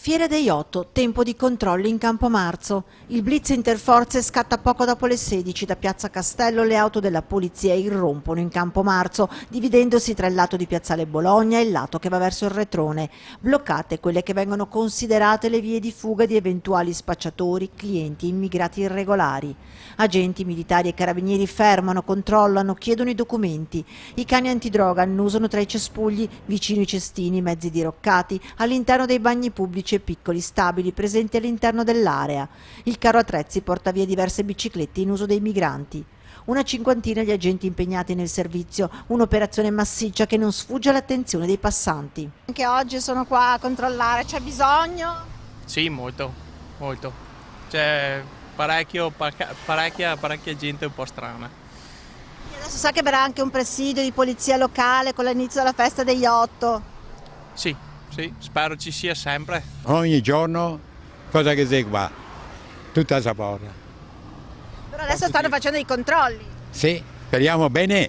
Fiera dei Otto, tempo di controlli in Campomarzo. Il blitz interforze scatta poco dopo le 16. Da Piazza Castello le auto della polizia irrompono in Campomarzo, dividendosi tra il lato di Piazzale Bologna e il lato che va verso il Retrone. Bloccate quelle che vengono considerate le vie di fuga di eventuali spacciatori, clienti e immigrati irregolari. Agenti militari e carabinieri fermano, controllano, chiedono i documenti. I cani antidroga annusano tra i cespugli, vicino ai cestini, mezzi diroccati, all'interno dei bagni pubblici e piccoli stabili presenti all'interno dell'area. Il carro attrezzi porta via diverse biciclette in uso dei migranti. Una cinquantina gli agenti impegnati nel servizio, un'operazione massiccia che non sfugge all'attenzione dei passanti. Anche oggi sono qua a controllare, c'è bisogno? Sì, molto, molto. C'è parecchia gente un po' strana. E adesso sa che verrà anche un presidio di polizia locale con l'inizio della festa degli Otto. Sì, spero ci sia sempre. Ogni giorno cosa che sei qua, tutta sapore. Però adesso stanno facendo i controlli. Sì, speriamo bene,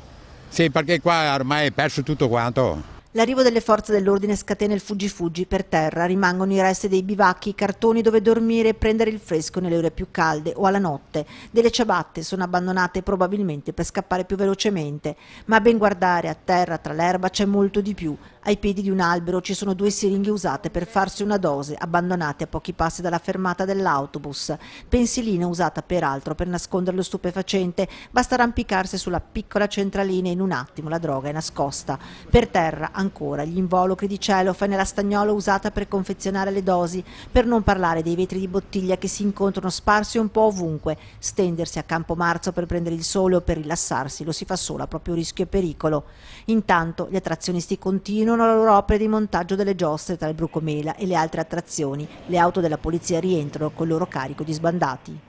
sì, perché qua ormai è perso tutto quanto. L'arrivo delle forze dell'ordine scatena il fuggi-fuggi. Per terra rimangono i resti dei bivacchi, i cartoni dove dormire e prendere il fresco nelle ore più calde o alla notte. Delle ciabatte sono abbandonate probabilmente per scappare più velocemente, ma a ben guardare a terra tra l'erba c'è molto di più. Ai piedi di un albero ci sono 2 siringhe usate per farsi una dose, abbandonate a pochi passi dalla fermata dell'autobus. Pensilina usata peraltro per nascondere lo stupefacente, basta arrampicarsi sulla piccola centralina e in un attimo la droga è nascosta. Per terra ancora gli involucri di celofane e la stagnola usata per confezionare le dosi, per non parlare dei vetri di bottiglia che si incontrano sparsi un po' ovunque. Stendersi a Campomarzo per prendere il sole o per rilassarsi lo si fa solo a proprio rischio e pericolo. Intanto gli attrazionisti continuano la loro opera di montaggio delle giostre tra il Brucomela e le altre attrazioni. Le auto della polizia rientrano col loro carico di sbandati.